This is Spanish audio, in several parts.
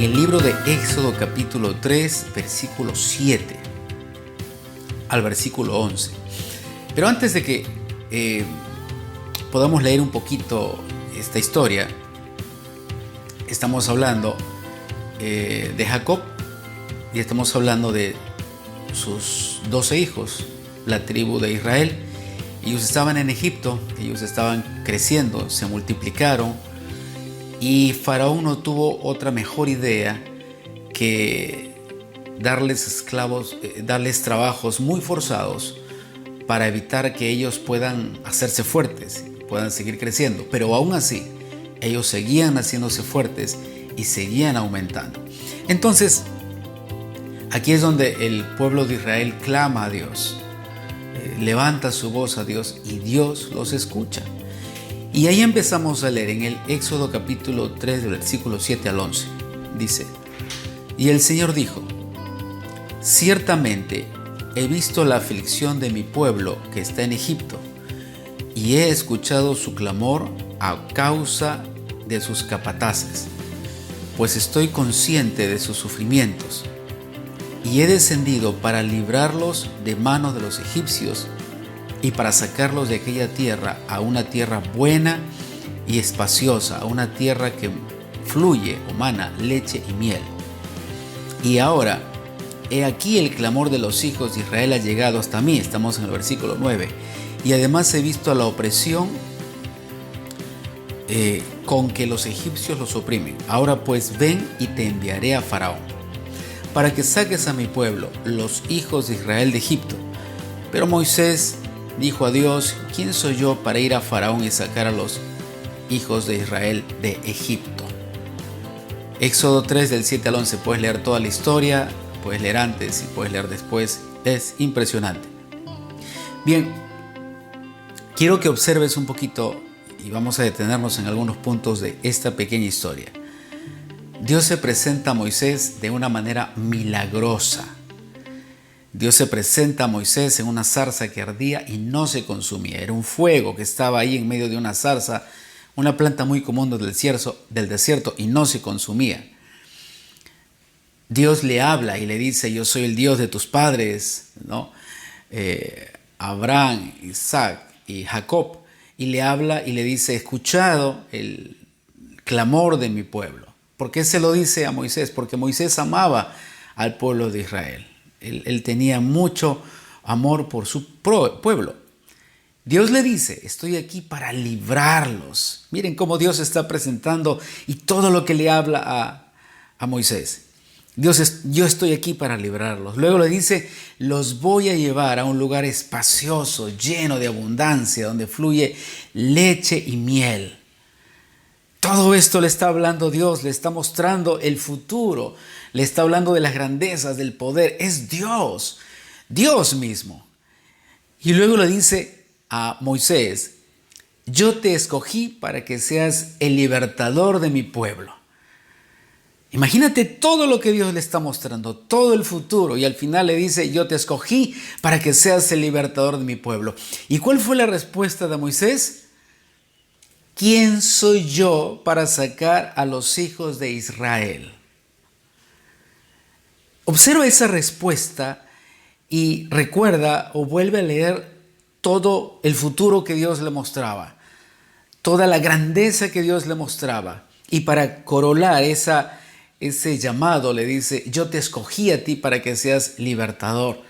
en el libro de Éxodo capítulo 3, versículo 7 al versículo 11. Pero antes de que podamos leer un poquito esta historia, estamos hablando de Jacob y estamos hablando de sus 12 hijos, la tribu de Israel. Ellos estaban en Egipto, ellos estaban creciendo, se multiplicaron y Faraón no tuvo otra mejor idea que darles esclavos, darles trabajos muy forzados para evitar que ellos puedan hacerse fuertes, puedan seguir creciendo. Pero aún así, ellos seguían haciéndose fuertes y seguían aumentando. Entonces, aquí es donde el pueblo de Israel clama a Dios, levanta su voz a Dios y Dios los escucha. Y ahí empezamos a leer en el Éxodo capítulo 3, versículo 7 al 11. Dice: Y el Señor dijo: Ciertamente he visto la aflicción de mi pueblo que está en Egipto, y he escuchado su clamor a causa de sus capataces, pues estoy consciente de sus sufrimientos, y he descendido para librarlos de manos de los egipcios y para sacarlos de aquella tierra a una tierra buena y espaciosa, a una tierra que fluye o mana leche y miel. Y ahora, he aquí el clamor de los hijos de Israel ha llegado hasta mí. Estamos en el versículo 9. Y además he visto la opresión con que los egipcios los oprimen. Ahora pues ven y te enviaré a Faraón, para que saques a mi pueblo, los hijos de Israel, de Egipto. Pero Moisés dijo a Dios: ¿Quién soy yo para ir a Faraón y sacar a los hijos de Israel de Egipto? Éxodo 3 del 7 al 11. Puedes leer toda la historia, puedes leer antes y puedes leer después. Es impresionante. Bien, quiero que observes un poquito y vamos a detenernos en algunos puntos de esta pequeña historia. Dios se presenta a Moisés de una manera milagrosa. Dios se presenta a Moisés en una zarza que ardía y no se consumía. Era un fuego que estaba ahí en medio de una zarza, una planta muy común del desierto, y no se consumía. Dios le habla y le dice: yo soy el Dios de tus padres, ¿no? Abraham, Isaac y Jacob. Y le habla y le dice: he escuchado el clamor de mi pueblo. ¿Por qué se lo dice a Moisés? Porque Moisés amaba al pueblo de Israel. Él tenía mucho amor por su pueblo. Dios le dice: estoy aquí para librarlos. Miren cómo Dios está presentando y todo lo que le habla a Moisés. Yo estoy aquí para librarlos. Luego le dice: los voy a llevar a un lugar espacioso, lleno de abundancia, donde fluye leche y miel. Todo esto le está hablando Dios, le está mostrando el futuro, le está hablando de las grandezas, del poder. Es Dios, Dios mismo. Y luego le dice a Moisés: yo te escogí para que seas el libertador de mi pueblo. Imagínate todo lo que Dios le está mostrando, todo el futuro, y al final le dice: yo te escogí para que seas el libertador de mi pueblo. ¿Y cuál fue la respuesta de Moisés? ¿Quién soy yo para sacar a los hijos de Israel? Observa esa respuesta y recuerda o vuelve a leer todo el futuro que Dios le mostraba, toda la grandeza que Dios le mostraba. Y para corolar ese llamado le dice: yo te escogí a ti para que seas libertador,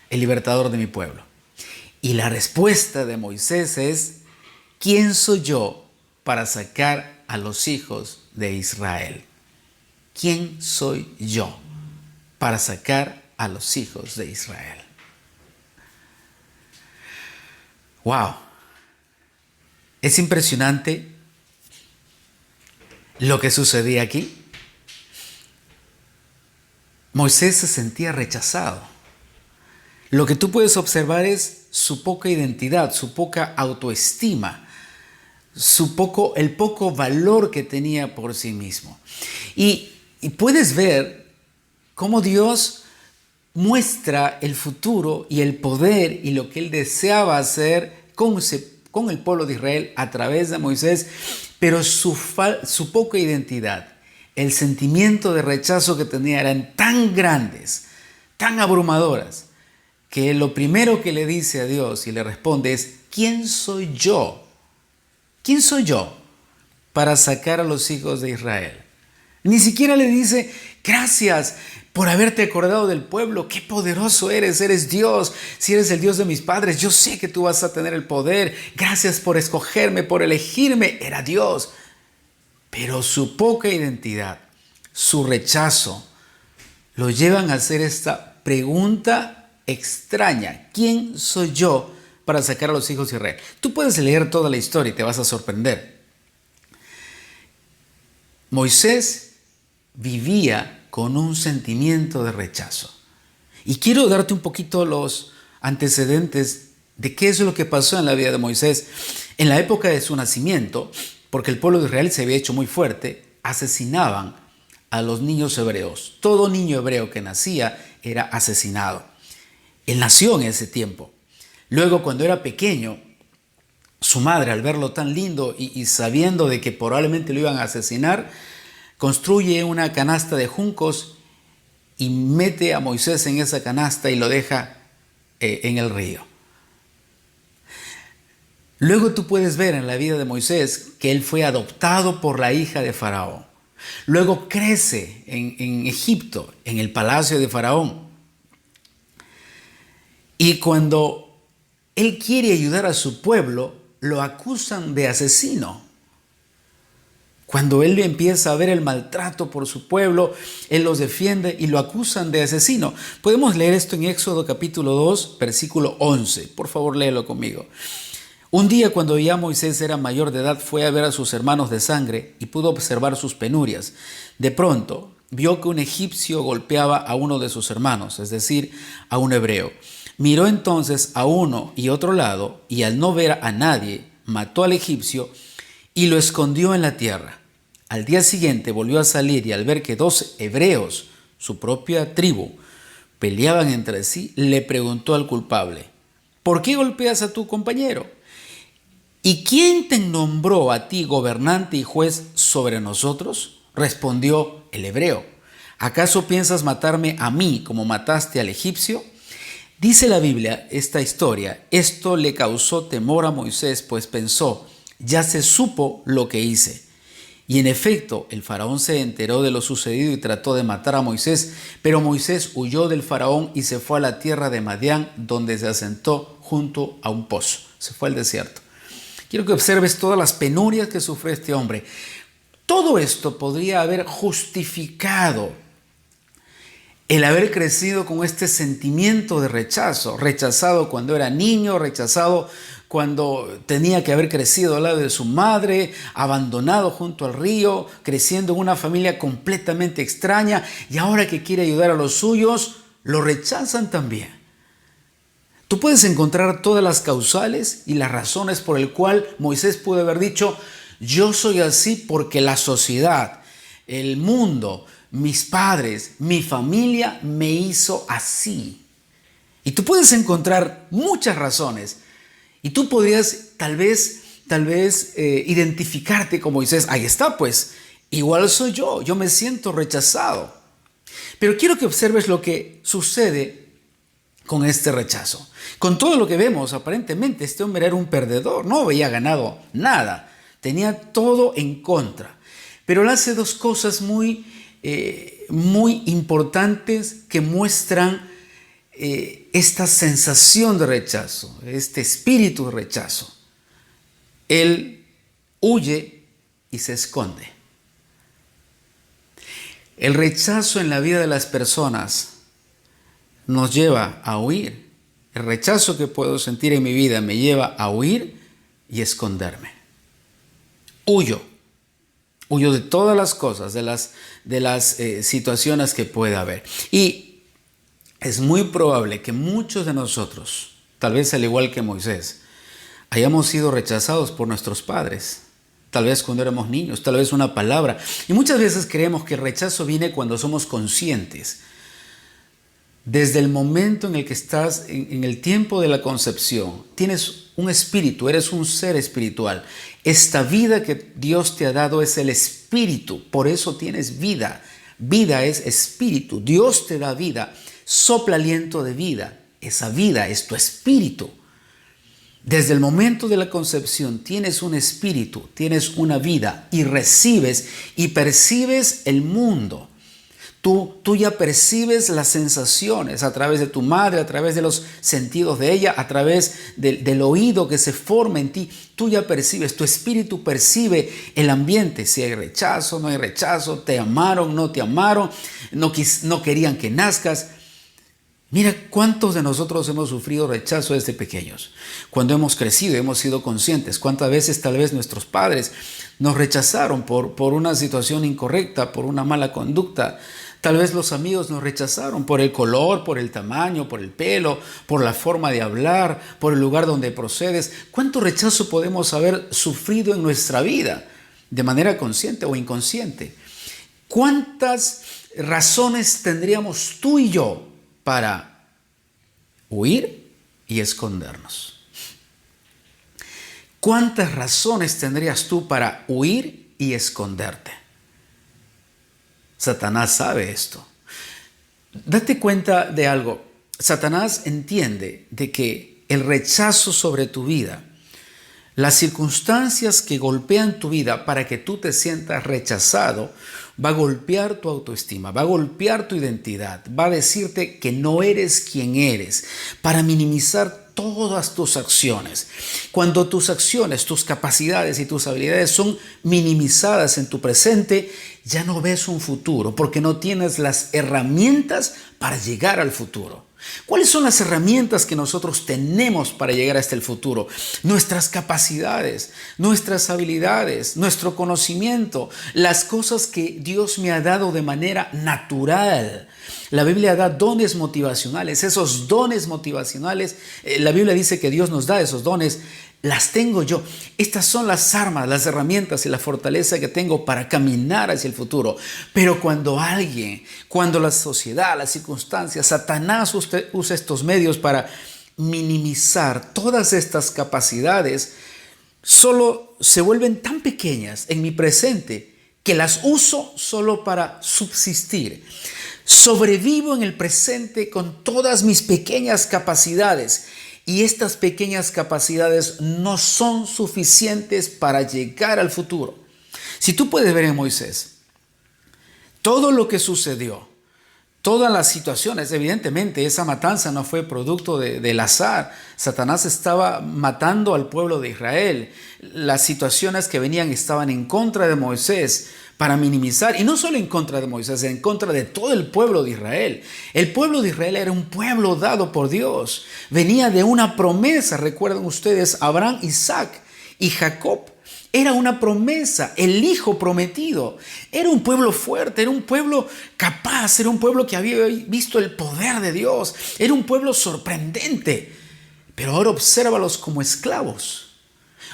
el libertador de mi pueblo. Y la respuesta de Moisés es: ¿quién soy yo para sacar a los hijos de Israel? ¿Quién soy yo para sacar a los hijos de Israel? ¡Wow! Es impresionante lo que sucedía aquí. Moisés se sentía rechazado. Lo que tú puedes observar es su poca identidad, su poca autoestima, el poco valor que tenía por sí mismo. Y puedes ver cómo Dios muestra el futuro y el poder y lo que Él deseaba hacer con el pueblo de Israel a través de Moisés, pero su poca identidad el sentimiento de rechazo que tenía eran tan grandes, tan abrumadoras, que lo primero que le dice a Dios y le responde es: ¿quién soy yo? ¿Quién soy yo para sacar a los hijos de Israel? Ni siquiera le dice: gracias por haberte acordado del pueblo, qué poderoso eres Dios, si eres el Dios de mis padres, yo sé que tú vas a tener el poder, gracias por escogerme, por elegirme. Era Dios. Pero su poca identidad, su rechazo, lo llevan a hacer esta pregunta extraña: ¿quién soy yo para sacar a los hijos de Israel? Tú puedes leer toda la historia y te vas a sorprender. Moisés vivía con un sentimiento de rechazo. Y quiero darte un poquito los antecedentes de qué es lo que pasó en la vida de Moisés. En la época de su nacimiento, porque el pueblo de Israel se había hecho muy fuerte, asesinaban a los niños hebreos. Todo niño hebreo que nacía era asesinado. Él nació en ese tiempo. Luego, cuando era pequeño, su madre, al verlo tan lindo y sabiendo de que probablemente lo iban a asesinar, construye una canasta de juncos y mete a Moisés en esa canasta y lo deja en el río. Luego tú puedes ver en la vida de Moisés que él fue adoptado por la hija de Faraón. Luego crece en Egipto, en el palacio de Faraón. Y cuando él quiere ayudar a su pueblo, lo acusan de asesino. Cuando él empieza a ver el maltrato por su pueblo, él los defiende y lo acusan de asesino. Podemos leer esto en Éxodo capítulo 2, versículo 11. Por favor, léelo conmigo. Un día, cuando ya Moisés era mayor de edad, fue a ver a sus hermanos de sangre y pudo observar sus penurias. De pronto, vio que un egipcio golpeaba a uno de sus hermanos, es decir, a un hebreo. Miró entonces a uno y otro lado, y al no ver a nadie, mató al egipcio y lo escondió en la tierra. Al día siguiente volvió a salir y al ver que 2 hebreos, su propia tribu, peleaban entre sí, le preguntó al culpable: ¿por qué golpeas a tu compañero? ¿Y quién te nombró a ti gobernante y juez sobre nosotros? Respondió el hebreo: ¿acaso piensas matarme a mí como mataste al egipcio? Dice la Biblia esta historia: esto le causó temor a Moisés, pues pensó: ya se supo lo que hice. Y en efecto, el faraón se enteró de lo sucedido y trató de matar a Moisés, pero Moisés huyó del faraón y se fue a la tierra de Madián, donde se asentó junto a un pozo. Se fue al desierto. Quiero que observes todas las penurias que sufrió este hombre. Todo esto podría haber justificado el haber crecido con este sentimiento de rechazo, rechazado cuando era niño, rechazado cuando tenía que haber crecido al lado de su madre, abandonado junto al río, creciendo en una familia completamente extraña, y ahora que quiere ayudar a los suyos, lo rechazan también. Tú puedes encontrar todas las causales y las razones por el cual Moisés pudo haber dicho: yo soy así porque la sociedad, el mundo, mis padres, mi familia me hizo así. Y tú puedes encontrar muchas razones. Y tú podrías tal vez identificarte con Moisés. Ahí está, pues, igual soy yo me siento rechazado. Pero quiero que observes lo que sucede con este rechazo. Con todo lo que vemos, aparentemente este hombre era un perdedor, no había ganado nada, tenía todo en contra. Pero él hace 2 cosas muy importantes que muestran esta sensación de rechazo, este espíritu de rechazo. Él huye y se esconde. El rechazo en la vida de las personas nos lleva a huir. El rechazo que puedo sentir en mi vida me lleva a huir y esconderme. Huyo de todas las cosas, de las situaciones que pueda haber. Y es muy probable que muchos de nosotros, tal vez al igual que Moisés, hayamos sido rechazados por nuestros padres. Tal vez cuando éramos niños, tal vez una palabra. Y muchas veces creemos que el rechazo viene cuando somos conscientes Desde el momento en el que estás en el tiempo de la concepción, tienes un espíritu, eres un ser espiritual. Esta vida que Dios te ha dado es el espíritu, por eso tienes vida. Vida es espíritu, Dios te da vida, sopla aliento de vida. Esa vida es tu espíritu. Desde el momento de la concepción tienes un espíritu, tienes una vida y recibes y percibes el mundo. Tú ya percibes las sensaciones a través de tu madre, a través de los sentidos de ella, a través del oído que se forma en ti. Tú ya percibes, tu espíritu percibe el ambiente, si hay rechazo, no hay rechazo, te amaron, no te amaron, no querían que nazcas. Mira cuántos de nosotros hemos sufrido rechazo desde pequeños. Cuando hemos crecido, hemos sido conscientes. Cuántas veces tal vez nuestros padres nos rechazaron por una situación incorrecta, por una mala conducta. Tal vez los amigos nos rechazaron por el color, por el tamaño, por el pelo, por la forma de hablar, por el lugar donde procedes. ¿Cuánto rechazo podemos haber sufrido en nuestra vida de manera consciente o inconsciente? ¿Cuántas razones tendríamos tú y yo para huir y escondernos? ¿Cuántas razones tendrías tú para huir y esconderte? Satanás sabe esto. Date cuenta de algo. Satanás entiende de que el rechazo sobre tu vida, las circunstancias que golpean tu vida para que tú te sientas rechazado, va a golpear tu autoestima, va a golpear tu identidad, va a decirte que no eres quien eres, para minimizar todas tus acciones. Cuando tus acciones, tus capacidades y tus habilidades son minimizadas en tu presente, ya no ves un futuro porque no tienes las herramientas para llegar al futuro. ¿Cuáles son las herramientas que nosotros tenemos para llegar hasta el futuro? Nuestras capacidades, nuestras habilidades, nuestro conocimiento, las cosas que Dios me ha dado de manera natural. La Biblia da dones motivacionales. Esos dones motivacionales, la Biblia dice que Dios nos da esos dones. Las tengo yo. Estas son las armas, las herramientas y la fortaleza que tengo para caminar hacia el futuro. Pero cuando la sociedad, las circunstancias, Satanás usa estos medios para minimizar todas estas capacidades, solo se vuelven tan pequeñas en mi presente que las uso solo para subsistir. Sobrevivo en el presente con todas mis pequeñas capacidades. Y estas pequeñas capacidades no son suficientes para llegar al futuro. Si tú puedes ver en Moisés, todo lo que sucedió, todas las situaciones, evidentemente esa matanza no fue producto del azar. Satanás estaba matando al pueblo de Israel. Las situaciones que venían estaban en contra de Moisés para minimizar, y no solo en contra de Moisés, en contra de todo el pueblo de Israel. El pueblo de Israel era un pueblo dado por Dios. Venía de una promesa, recuerdan ustedes, Abraham, Isaac y Jacob. Era una promesa, el hijo prometido. Era un pueblo fuerte, era un pueblo capaz, era un pueblo que había visto el poder de Dios. Era un pueblo sorprendente. Pero ahora obsérvalos como esclavos.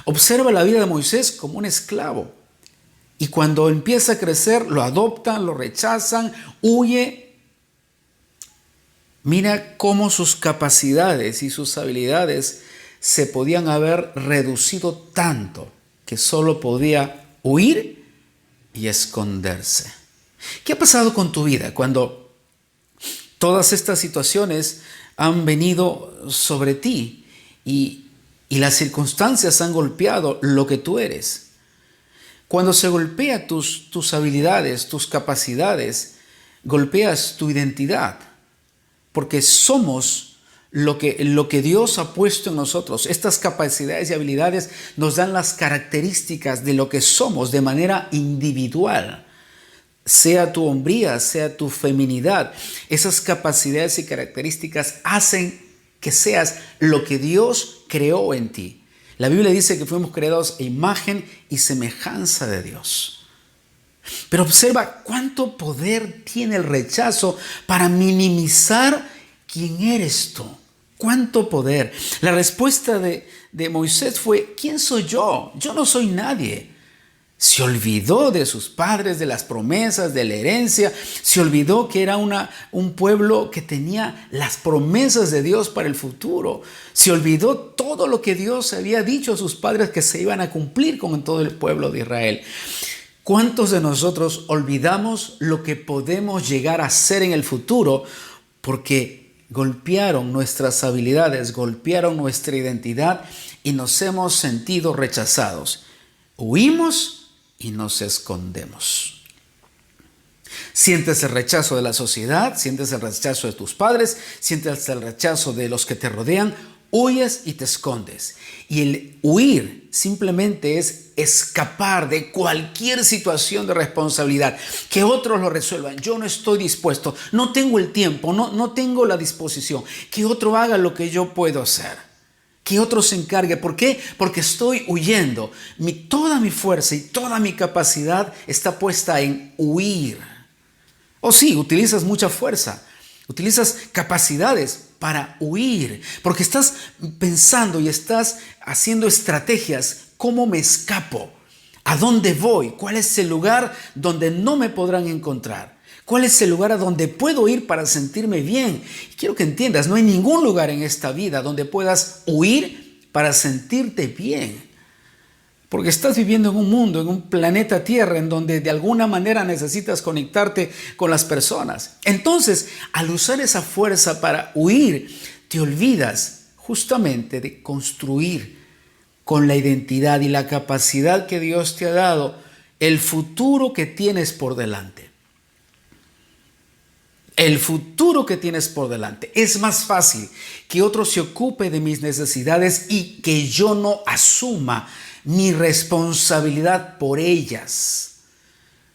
Observa la vida de Moisés como un esclavo. Y cuando empieza a crecer, lo adoptan, lo rechazan, huye. Mira cómo sus capacidades y sus habilidades se podían haber reducido tanto que solo podía huir y esconderse. ¿Qué ha pasado con tu vida cuando todas estas situaciones han venido sobre ti y las circunstancias han golpeado lo que tú eres? Cuando se golpea tus habilidades, tus capacidades, golpeas tu identidad, porque somos lo que Dios ha puesto en nosotros. Estas capacidades y habilidades nos dan las características de lo que somos de manera individual. Sea tu hombría, sea tu feminidad, esas capacidades y características hacen que seas lo que Dios creó en ti. La Biblia dice que fuimos creados a imagen y semejanza de Dios. Pero observa cuánto poder tiene el rechazo para minimizar quién eres tú. ¿Cuánto poder? La respuesta de Moisés fue: ¿quién soy yo? Yo no soy nadie. Se olvidó de sus padres, de las promesas, de la herencia. Se olvidó que era un pueblo que tenía las promesas de Dios para el futuro. Se olvidó todo lo que Dios había dicho a sus padres que se iban a cumplir con todo el pueblo de Israel. ¿Cuántos de nosotros olvidamos lo que podemos llegar a ser en el futuro porque golpearon nuestras habilidades, golpearon nuestra identidad y nos hemos sentido rechazados? Huimos y nos escondemos. Sientes el rechazo de la sociedad, sientes el rechazo de tus padres, sientes el rechazo de los que te rodean, huyes y te escondes. Y el huir simplemente es escapar de cualquier situación de responsabilidad, que otros lo resuelvan. Yo no estoy dispuesto, no tengo el tiempo, no tengo la disposición, que otro haga lo que yo puedo hacer. Que otro se encargue. ¿Por qué? Porque estoy huyendo. Toda mi fuerza y toda mi capacidad está puesta en huir. O sí, utilizas mucha fuerza, utilizas capacidades para huir, porque estás pensando y estás haciendo estrategias. ¿Cómo me escapo? ¿A dónde voy? ¿Cuál es el lugar donde no me podrán encontrar? ¿Cuál es el lugar a donde puedo ir para sentirme bien? Y quiero que entiendas, no hay ningún lugar en esta vida donde puedas huir para sentirte bien. Porque estás viviendo en un mundo, en un planeta Tierra, en donde de alguna manera necesitas conectarte con las personas. Entonces, al usar esa fuerza para huir, te olvidas justamente de construir con la identidad y la capacidad que Dios te ha dado el futuro que tienes por delante. El futuro que tienes por delante. Es más fácil que otro se ocupe de mis necesidades y que yo no asuma mi responsabilidad por ellas.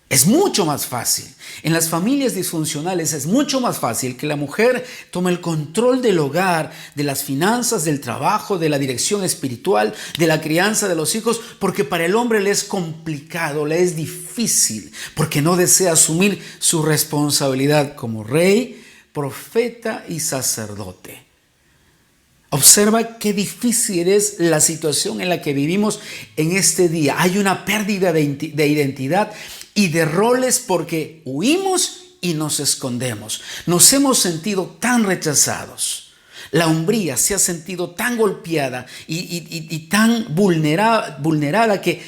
Es mucho más fácil. En las familias disfuncionales es mucho más fácil que la mujer tome el control del hogar, de las finanzas, del trabajo, de la dirección espiritual, de la crianza de los hijos, porque para el hombre le es complicado, le es difícil, porque no desea asumir su responsabilidad como rey, profeta y sacerdote. Observa qué difícil es la situación en la que vivimos en este día. Hay una pérdida de identidad y de roles porque huimos y nos escondemos. Nos hemos sentido tan rechazados. La hombría se ha sentido tan golpeada y tan vulnerada que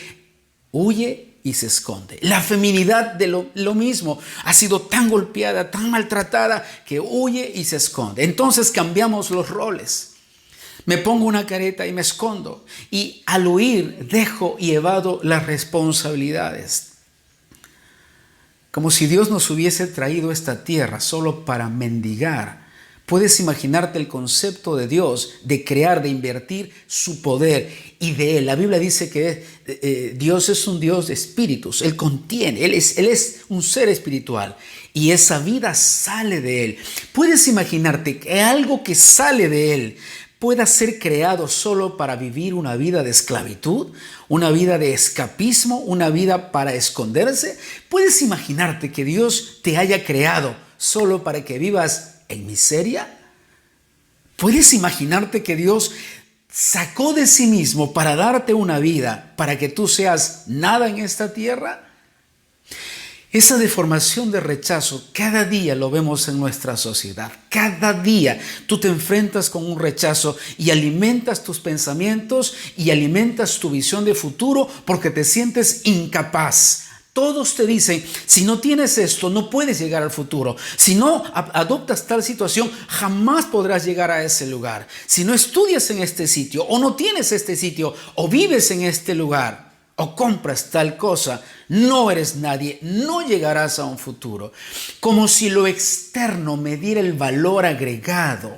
huye y se esconde. La feminidad de lo mismo ha sido tan golpeada, tan maltratada que huye y se esconde. Entonces cambiamos los roles. Me pongo una careta y me escondo. Y al huir dejo y evado las responsabilidades. Como si Dios nos hubiese traído a esta tierra solo para mendigar. Puedes imaginarte el concepto de Dios, de crear, de invertir su poder y de Él. La Biblia dice que Dios es un Dios de espíritus. Él contiene, Él es un ser espiritual. Y esa vida sale de Él. Puedes imaginarte que algo que sale de Él pueda ser creado solo para vivir una vida de esclavitud, una vida de escapismo, una vida para esconderse. ¿Puedes imaginarte que Dios te haya creado solo para que vivas en miseria? ¿Puedes imaginarte que Dios sacó de sí mismo para darte una vida, para que tú seas nada en esta tierra? Esa deformación de rechazo cada día lo vemos en nuestra sociedad. Cada día tú te enfrentas con un rechazo y alimentas tus pensamientos y alimentas tu visión de futuro porque te sientes incapaz. Todos te dicen, si no tienes esto, no puedes llegar al futuro. Si no adoptas tal situación, jamás podrás llegar a ese lugar. Si no estudias en este sitio, o no tienes este sitio, o vives en este lugar, o compras tal cosa, no eres nadie, no llegarás a un futuro. Como si lo externo me diera el valor agregado.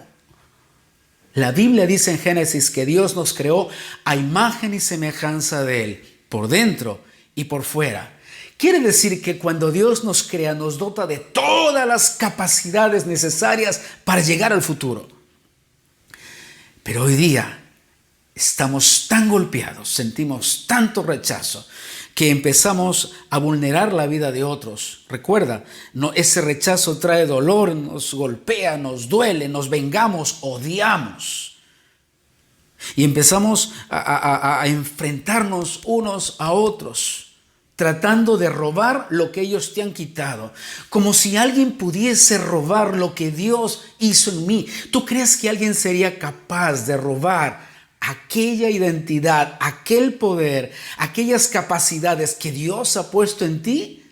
La Biblia dice en Génesis que Dios nos creó a imagen y semejanza de Él, por dentro y por fuera. Quiere decir que cuando Dios nos crea, nos dota de todas las capacidades necesarias para llegar al futuro. Pero hoy día estamos tan golpeados, sentimos tanto rechazo, que empezamos a vulnerar la vida de otros. Recuerda, ese rechazo trae dolor, nos golpea, nos duele, nos vengamos, odiamos. Y empezamos a enfrentarnos unos a otros. tratando de robar lo que ellos te han quitado, como si alguien pudiese robar lo que Dios hizo en mí. ¿Tú crees que alguien sería capaz de robar aquella identidad, aquel poder, aquellas capacidades que Dios ha puesto en ti?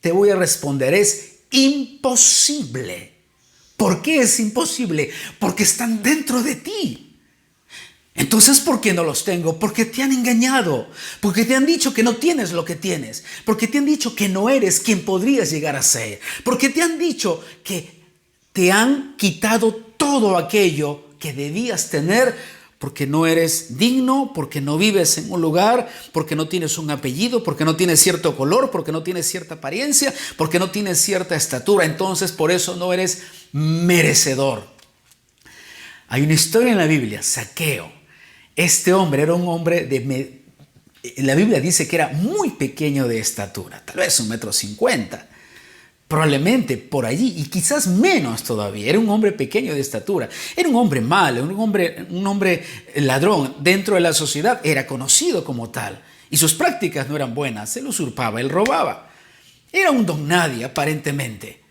Te voy a responder, es imposible. ¿Por qué es imposible? Porque están dentro de ti. Entonces, ¿por qué no los tengo? Porque te han engañado, porque te han dicho que no tienes lo que tienes, porque te han dicho que no eres quien podrías llegar a ser, porque te han dicho que te han quitado todo aquello que debías tener, porque no eres digno, porque no vives en un lugar, porque no tienes un apellido, porque no tienes cierto color, porque no tienes cierta apariencia, porque no tienes cierta estatura. Entonces, por eso no eres merecedor. Hay una historia en la Biblia, Zaqueo. Este hombre era un hombre la Biblia dice que era muy pequeño de estatura, tal vez 1,50 m, probablemente por allí, y quizás menos todavía. Era un hombre pequeño de estatura, era un hombre malo, un hombre ladrón. Dentro de la sociedad era conocido como tal, y sus prácticas no eran buenas. Él usurpaba, él robaba. Era un don nadie aparentemente.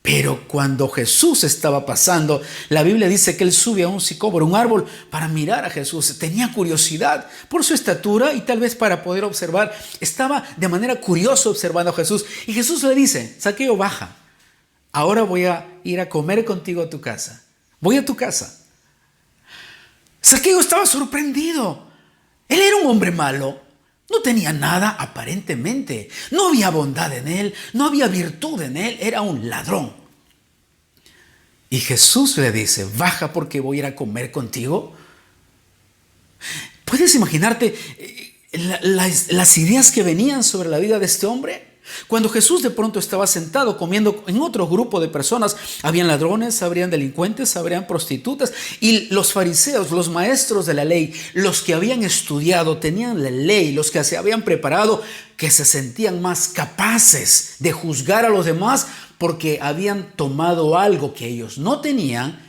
Pero cuando Jesús estaba pasando, la Biblia dice que él sube a un sicómoro, un árbol, para mirar a Jesús. Tenía curiosidad por su estatura y tal vez para poder observar. Estaba de manera curiosa observando a Jesús. Y Jesús le dice: Zaqueo, baja. Ahora voy a ir a comer contigo a tu casa. Voy a tu casa. Zaqueo estaba sorprendido. Él era un hombre malo. No tenía nada aparentemente, no había bondad en él, no había virtud en él, era un ladrón. Y Jesús le dice: baja porque voy a ir a comer contigo. ¿Puedes imaginarte las ideas que venían sobre la vida de este hombre? Cuando Jesús de pronto estaba sentado comiendo en otro grupo de personas, habían ladrones, habrían delincuentes, habrían prostitutas, y los fariseos, los maestros de la ley, los que habían estudiado, tenían la ley, los que se habían preparado, que se sentían más capaces de juzgar a los demás porque habían tomado algo que ellos no tenían,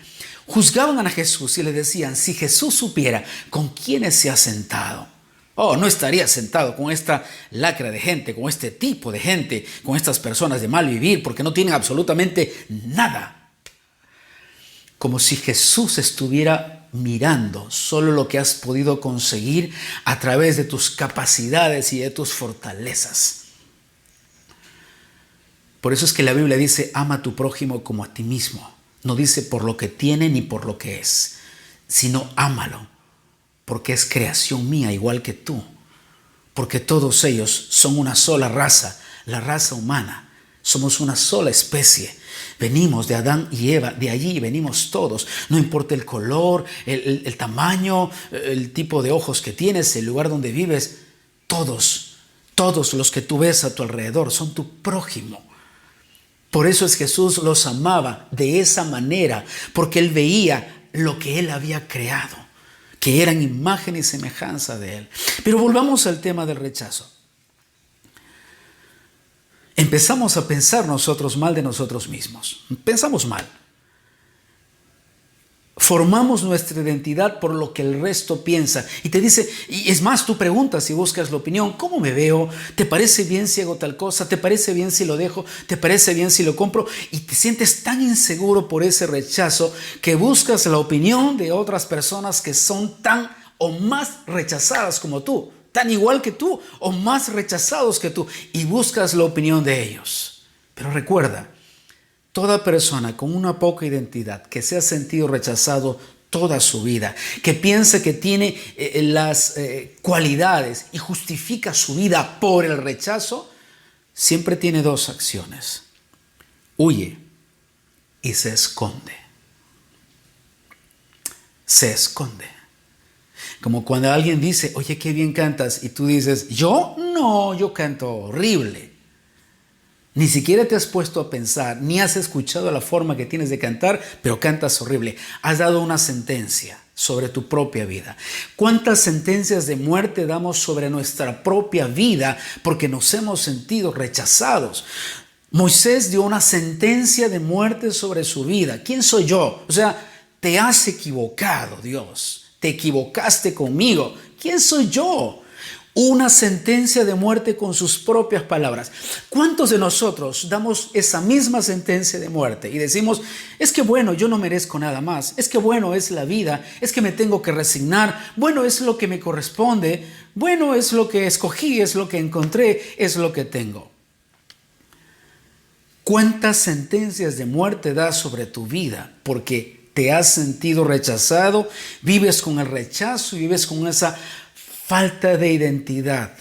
juzgaban a Jesús y le decían: si Jesús supiera con quiénes se ha sentado, no estaría sentado con esta lacra de gente, con este tipo de gente, con estas personas de mal vivir, porque no tienen absolutamente nada. Como si Jesús estuviera mirando solo lo que has podido conseguir a través de tus capacidades y de tus fortalezas. Por eso es que la Biblia dice: ama a tu prójimo como a ti mismo. No dice por lo que tiene ni por lo que es, sino ámalo, porque es creación mía igual que tú, porque todos ellos son una sola raza, la raza humana. Somos una sola especie. Venimos de Adán y Eva, de allí venimos todos. No importa el color, el tamaño, el tipo de ojos que tienes, el lugar donde vives. Todos los que tú ves a tu alrededor son tu prójimo. Por eso es Jesús los amaba de esa manera, porque él veía lo que él había creado, que eran imagen y semejanza de él. Pero volvamos al tema del rechazo. Empezamos a pensar nosotros mal de nosotros mismos. Pensamos mal. Formamos nuestra identidad por lo que el resto piensa. Y te dice, y es más, tú preguntas y buscas la opinión: ¿cómo me veo? ¿Te parece bien si hago tal cosa? ¿Te parece bien si lo dejo? ¿Te parece bien si lo compro? Y te sientes tan inseguro por ese rechazo que buscas la opinión de otras personas que son tan o más rechazadas como tú, tan igual que tú o más rechazados que tú, y buscas la opinión de ellos. Pero recuerda, toda persona con una poca identidad, que se ha sentido rechazado toda su vida, que piensa que tiene las cualidades y justifica su vida por el rechazo, siempre tiene dos acciones: huye y se esconde. Se esconde. Como cuando alguien dice: oye, qué bien cantas, y tú dices: yo no, yo canto horrible. Ni siquiera te has puesto a pensar, ni has escuchado la forma que tienes de cantar, pero cantas horrible. Has dado una sentencia sobre tu propia vida. ¿Cuántas sentencias de muerte damos sobre nuestra propia vida porque nos hemos sentido rechazados? Moisés dio una sentencia de muerte sobre su vida. ¿Quién soy yo? O sea, te has equivocado, Dios. Te equivocaste conmigo. ¿Quién soy yo? Una sentencia de muerte con sus propias palabras. ¿Cuántos de nosotros damos esa misma sentencia de muerte y decimos, es que bueno, yo no merezco nada más, es que bueno, es la vida, es que me tengo que resignar, bueno, es lo que me corresponde, bueno, es lo que escogí, es lo que encontré, es lo que tengo? ¿Cuántas sentencias de muerte das sobre tu vida? Porque te has sentido rechazado, vives con el rechazo y vives con esa falta de identidad.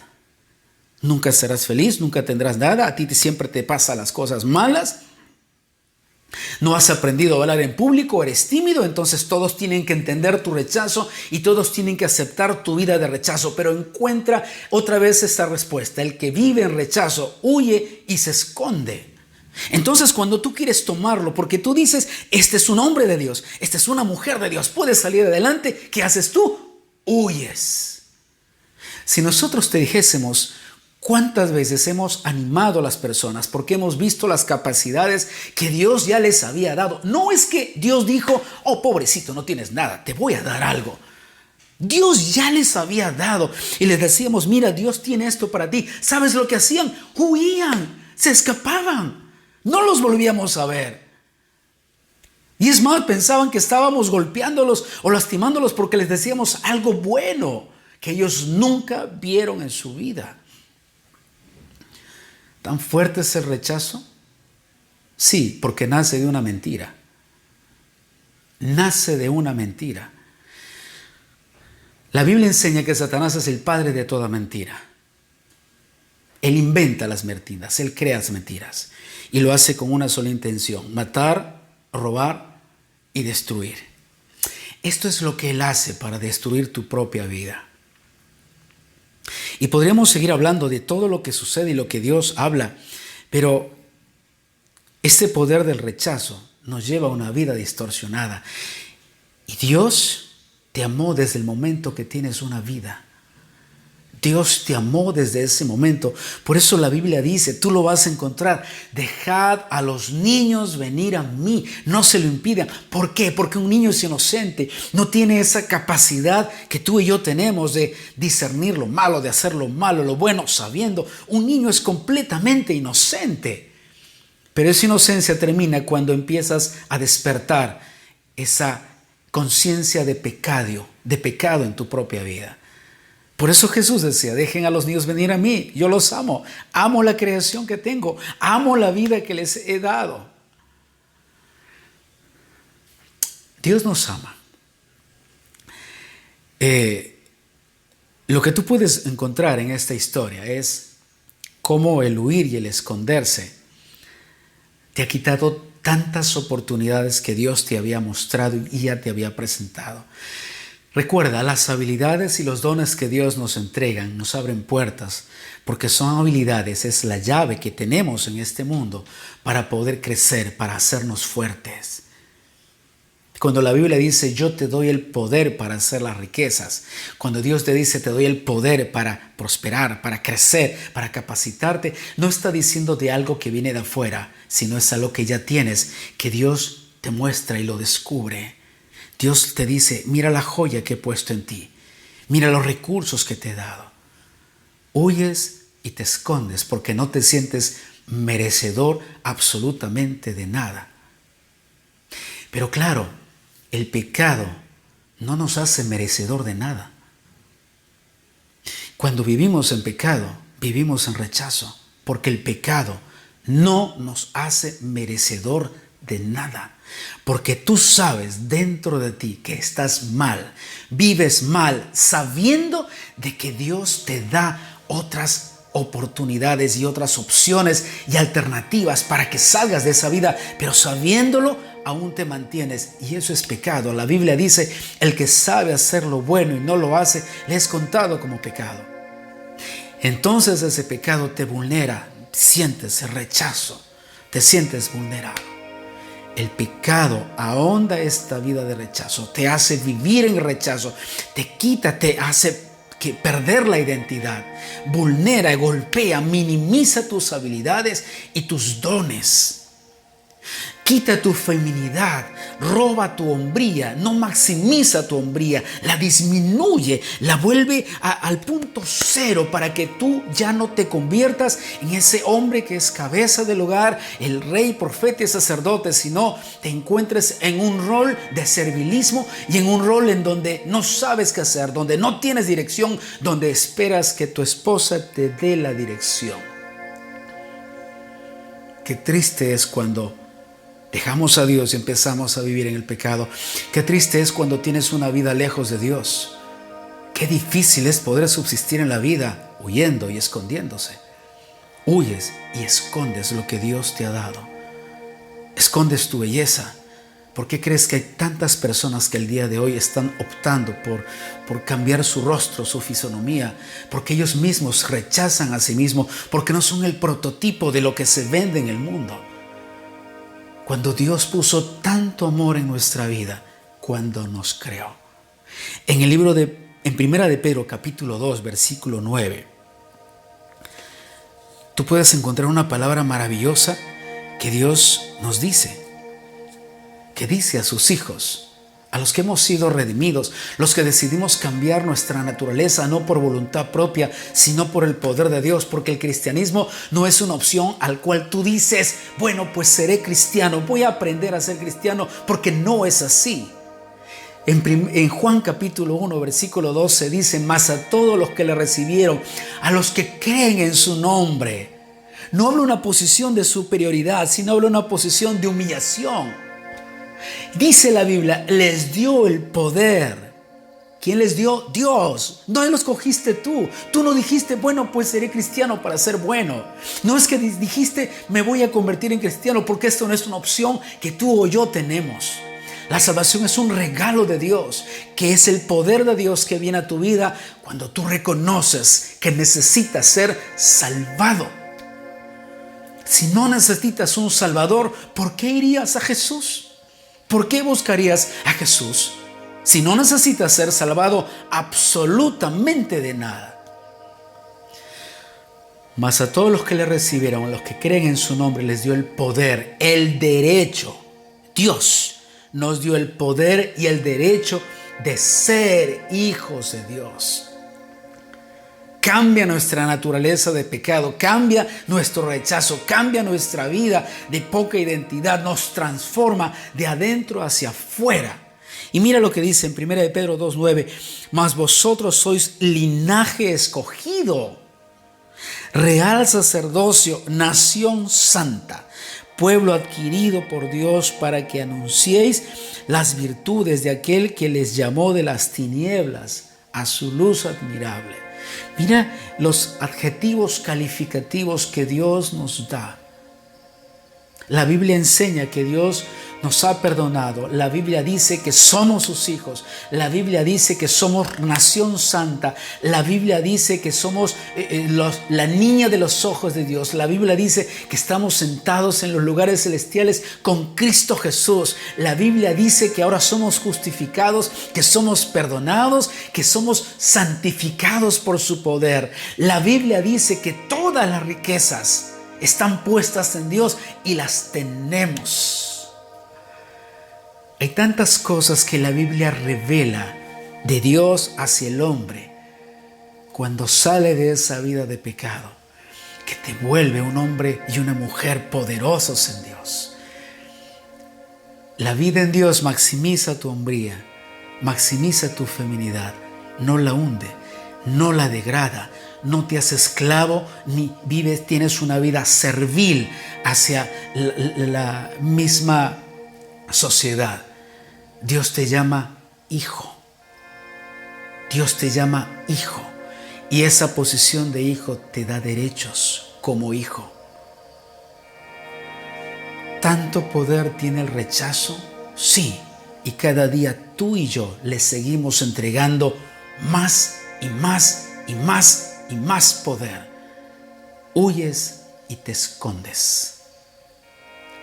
Nunca serás feliz, nunca tendrás nada, a ti siempre te pasan las cosas malas. No has aprendido a hablar en público, eres tímido, entonces todos tienen que entender tu rechazo y todos tienen que aceptar tu vida de rechazo. Pero encuentra otra vez esta respuesta: el que vive en rechazo huye y se esconde. Entonces, cuando tú quieres tomarlo, porque tú dices, este es un hombre de Dios, esta es una mujer de Dios, puedes salir adelante, ¿qué haces tú? Huyes. Si nosotros te dijésemos cuántas veces hemos animado a las personas porque hemos visto las capacidades que Dios ya les había dado. No es que Dios dijo, oh pobrecito, no tienes nada, te voy a dar algo. Dios ya les había dado y les decíamos, mira, Dios tiene esto para ti. ¿Sabes lo que hacían? Huían, se escapaban, no los volvíamos a ver. Y es más, pensaban que estábamos golpeándolos o lastimándolos porque les decíamos algo bueno que ellos nunca vieron en su vida. ¿Tan fuerte es el rechazo? Sí, porque nace de una mentira. Nace de una mentira. La Biblia enseña que Satanás es el padre de toda mentira. Él inventa las mentiras, él crea las mentiras y lo hace con una sola intención: matar, robar y destruir. Esto es lo que él hace para destruir tu propia vida. Y podríamos seguir hablando de todo lo que sucede y lo que Dios habla, pero este poder del rechazo nos lleva a una vida distorsionada. Y Dios te amó desde el momento que tienes una vida. Dios te amó desde ese momento. Por eso la Biblia dice, tú lo vas a encontrar: dejad a los niños venir a mí, no se lo impidan. ¿Por qué? Porque un niño es inocente, no tiene esa capacidad que tú y yo tenemos de discernir lo malo, de hacer lo malo, lo bueno, sabiendo. Un niño es completamente inocente. Pero esa inocencia termina cuando empiezas a despertar esa conciencia de pecado en tu propia vida. Por eso Jesús decía, dejen a los niños venir a mí, yo los amo, amo la creación que tengo, amo la vida que les he dado. Dios nos ama. Lo que tú puedes encontrar en esta historia es cómo el huir y el esconderse te ha quitado tantas oportunidades que Dios te había mostrado y ya te había presentado. Recuerda, las habilidades y los dones que Dios nos entregan nos abren puertas, porque son habilidades, es la llave que tenemos en este mundo para poder crecer, para hacernos fuertes. Cuando la Biblia dice, yo te doy el poder para hacer las riquezas, cuando Dios te dice, te doy el poder para prosperar, para crecer, para capacitarte, no está diciendo de algo que viene de afuera, sino es algo que ya tienes, que Dios te muestra y lo descubre. Dios te dice, mira la joya que he puesto en ti, mira los recursos que te he dado. Huyes y te escondes porque no te sientes merecedor absolutamente de nada. Pero claro, el pecado no nos hace merecedor de nada. Cuando vivimos en pecado, vivimos en rechazo, porque el pecado no nos hace merecedor de nada. Porque tú sabes dentro de ti que estás mal, vives mal, sabiendo de que Dios te da otras oportunidades y otras opciones y alternativas para que salgas de esa vida, pero sabiéndolo aún te mantienes, y eso es pecado. La Biblia dice, el que sabe hacer lo bueno y no lo hace, le es contado como pecado. Entonces ese pecado te vulnera, sientes el rechazo, te sientes vulnerado. El pecado ahonda esta vida de rechazo, te hace vivir en rechazo, te quita, te hace perder la identidad, vulnera, golpea, minimiza tus habilidades y tus dones. quita tu feminidad, roba tu hombría, no maximiza tu hombría, la disminuye, la vuelve al punto cero para que tú ya no te conviertas en ese hombre que es cabeza del hogar, el rey, profeta y sacerdote, sino te encuentres en un rol de servilismo y en un rol en donde no sabes qué hacer, donde no tienes dirección, donde esperas que tu esposa te dé la dirección. Qué triste es cuando dejamos a Dios y empezamos a vivir en el pecado. Qué triste es cuando tienes una vida lejos de Dios. Qué difícil es poder subsistir en la vida huyendo y escondiéndose. Huyes y escondes lo que Dios te ha dado. Escondes tu belleza. ¿Por qué crees que hay tantas personas que el día de hoy están optando por cambiar su rostro, su fisonomía? Porque ellos mismos rechazan a sí mismos, porque no son el prototipo de lo que se vende en el mundo. Cuando Dios puso tanto amor en nuestra vida, cuando nos creó. En Primera de Pedro, capítulo 2, versículo 9, tú puedes encontrar una palabra maravillosa que Dios nos dice, que dice a sus hijos, a los que hemos sido redimidos, los que decidimos cambiar nuestra naturaleza no por voluntad propia, sino por el poder de Dios, porque el cristianismo no es una opción al cual tú dices, bueno, pues seré cristiano, voy a aprender a ser cristiano, porque no es así. En Juan capítulo 1, versículo 12 dice, mas a todos los que le recibieron, a los que creen en su nombre, no habla una posición de superioridad, sino habla una posición de humillación. Dice la Biblia, les dio el poder. ¿Quién les dio? Dios. No lo escogiste tú. Tú no dijiste, bueno, pues seré cristiano para ser bueno. No es que dijiste, me voy a convertir en cristiano, porque esto no es una opción que tú o yo tenemos. La salvación es un regalo de Dios, que es el poder de Dios que viene a tu vida cuando tú reconoces que necesitas ser salvado. Si no necesitas un Salvador, ¿por qué irías a Jesús? ¿Por qué buscarías a Jesús si no necesitas ser salvado absolutamente de nada? Mas a todos los que le recibieron, a los que creen en su nombre, les dio el poder, el derecho. Dios nos dio el poder y el derecho de ser hijos de Dios. Cambia nuestra naturaleza de pecado, cambia nuestro rechazo, cambia nuestra vida de poca identidad, nos transforma de adentro hacia afuera. Y mira lo que dice en 1 de Pedro 2:9, mas vosotros sois linaje escogido, real sacerdocio, nación santa, pueblo adquirido por Dios para que anunciéis las virtudes de aquel que les llamó de las tinieblas a su luz admirable. Mira los adjetivos calificativos que Dios nos da. La Biblia enseña que Dios nos ha perdonado. La Biblia dice que somos sus hijos. La Biblia dice que somos nación santa. La Biblia dice que somos la niña de los ojos de Dios. La Biblia dice que estamos sentados en los lugares celestiales con Cristo Jesús. La Biblia dice que ahora somos justificados, que somos perdonados, que somos santificados por su poder. La Biblia dice que todas las riquezas están puestas en Dios y las tenemos. Hay tantas cosas que la Biblia revela de Dios hacia el hombre cuando sale de esa vida de pecado, que te vuelve un hombre y una mujer poderosos en Dios. La vida en Dios maximiza tu hombría, maximiza tu feminidad, no la hunde, no la degrada, no te hace esclavo ni tienes una vida servil hacia la misma sociedad. Dios te llama hijo. Dios te llama hijo. Y esa posición de hijo te da derechos como hijo. ¿Tanto poder tiene el rechazo? Sí. Y cada día tú y yo le seguimos entregando más y más y más y más poder. Huyes y te escondes,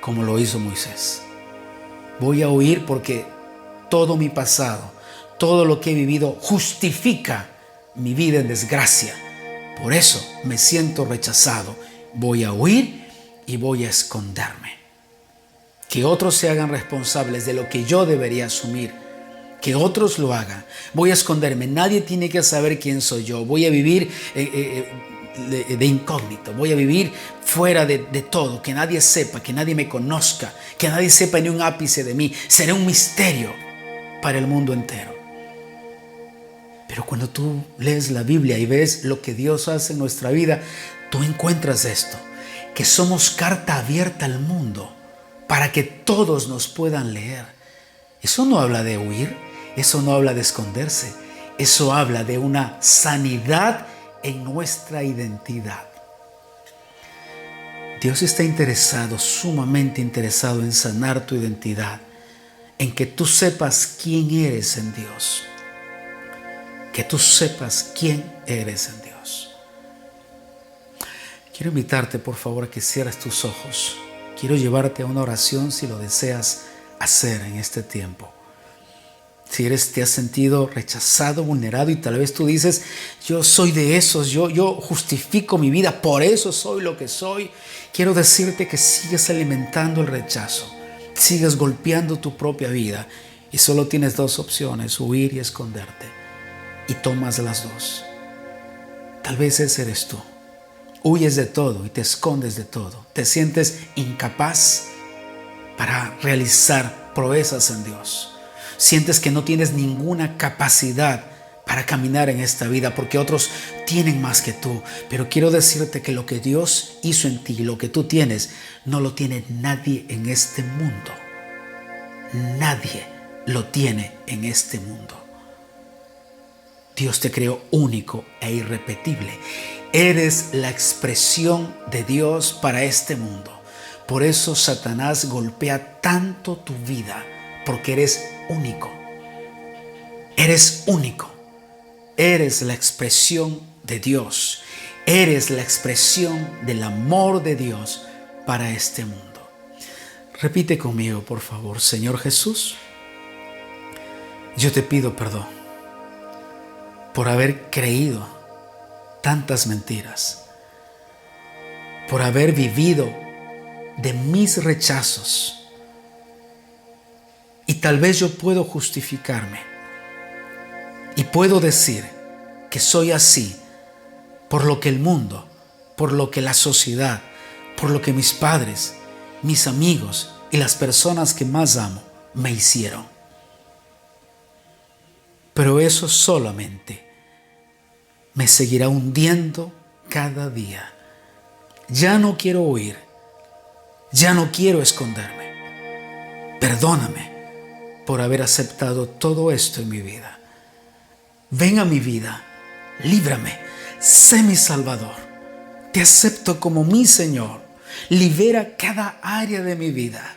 como lo hizo Moisés. Voy a huir porque todo mi pasado, todo lo que he vivido justifica mi vida en desgracia. Por eso me siento rechazado. Voy a huir y voy a esconderme. que otros se hagan responsables de lo que yo debería asumir, que otros lo hagan. Voy a esconderme, nadie tiene que saber quién soy yo. Voy a vivir de incógnito, voy a vivir fuera de todo, que nadie sepa, que nadie me conozca, que nadie sepa ni un ápice de mí. Seré un misterio para el mundo entero. Pero cuando tú lees la Biblia y ves lo que Dios hace en nuestra vida, tú encuentras esto, que somos carta abierta al mundo para que todos nos puedan leer. Eso no habla de huir, eso no habla de esconderse, eso habla de una sanidad en nuestra identidad. Dios está interesado, sumamente interesado en sanar tu identidad, en que tú sepas quién eres en Dios. Que tú sepas quién eres en Dios. Quiero invitarte, por favor, a que cierres tus ojos. Quiero llevarte a una oración si lo deseas hacer en este tiempo. Si te has sentido rechazado, vulnerado y tal vez tú dices, yo soy de esos, yo justifico mi vida, por eso soy lo que soy. Quiero decirte que sigues alimentando el rechazo, sigues golpeando tu propia vida y solo tienes dos opciones, huir y esconderte. Y tomas las dos. Tal vez ese eres tú. Huyes de todo y te escondes de todo. Te sientes incapaz para realizar proezas en Dios. Sientes que no tienes ninguna capacidad para caminar en esta vida porque otros tienen más que tú. Pero quiero decirte que lo que Dios hizo en ti, lo que tú tienes, no lo tiene nadie en este mundo. Nadie lo tiene en este mundo. Dios te creó único e irrepetible. Eres la expresión de Dios para este mundo. Por eso Satanás golpea tanto tu vida, porque eres único. Eres único. Eres la expresión de Dios. Eres la expresión del amor de Dios para este mundo. Repite conmigo, por favor. Señor Jesús, yo te pido perdón por haber creído tantas mentiras, por haber vivido de mis rechazos. Y tal vez yo puedo justificarme y puedo decir que soy así por lo que el mundo, por lo que la sociedad, por lo que mis padres, mis amigos y las personas que más amo me hicieron. Pero eso solamente me seguirá hundiendo cada día. Ya no quiero huir, ya no quiero esconderme. Perdóname por haber aceptado todo esto en mi vida. Ven a mi vida, líbrame, sé mi Salvador. Te acepto como mi Señor. Libera cada área de mi vida.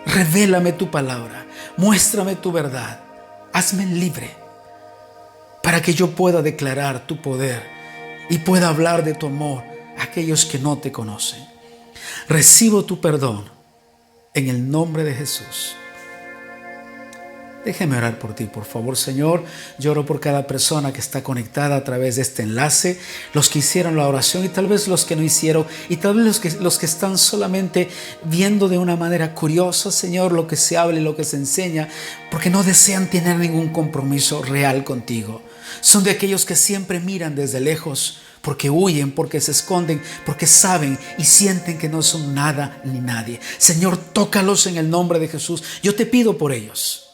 Revélame tu palabra, muéstrame tu verdad, hazme libre, para que yo pueda declarar tu poder y pueda hablar de tu amor a aquellos que no te conocen. Recibo tu perdón en el nombre de Jesús. Déjeme orar por ti, por favor, Señor. Yo oro por cada persona que está conectada a través de este enlace, los que hicieron la oración y tal vez los que no hicieron, y tal vez los que están solamente viendo de una manera curiosa, Señor, lo que se habla y lo que se enseña, porque no desean tener ningún compromiso real contigo. Son de aquellos que siempre miran desde lejos, porque huyen, porque se esconden, porque saben y sienten que no son nada ni nadie. Señor, tócalos en el nombre de Jesús. Yo te pido por ellos.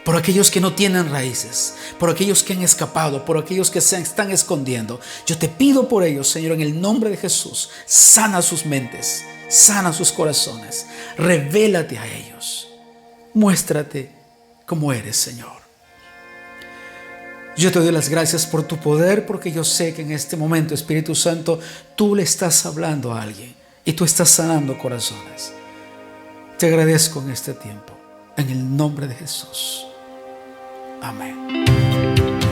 Por aquellos que no tienen raíces, por aquellos que han escapado, por aquellos que se están escondiendo. Yo te pido por ellos, Señor, en el nombre de Jesús. Sana sus mentes, sana sus corazones. Revélate a ellos. Muéstrate como eres, Señor. Yo te doy las gracias por tu poder, porque yo sé que en este momento, Espíritu Santo, tú le estás hablando a alguien y tú estás sanando corazones. Te agradezco en este tiempo, en el nombre de Jesús. Amén.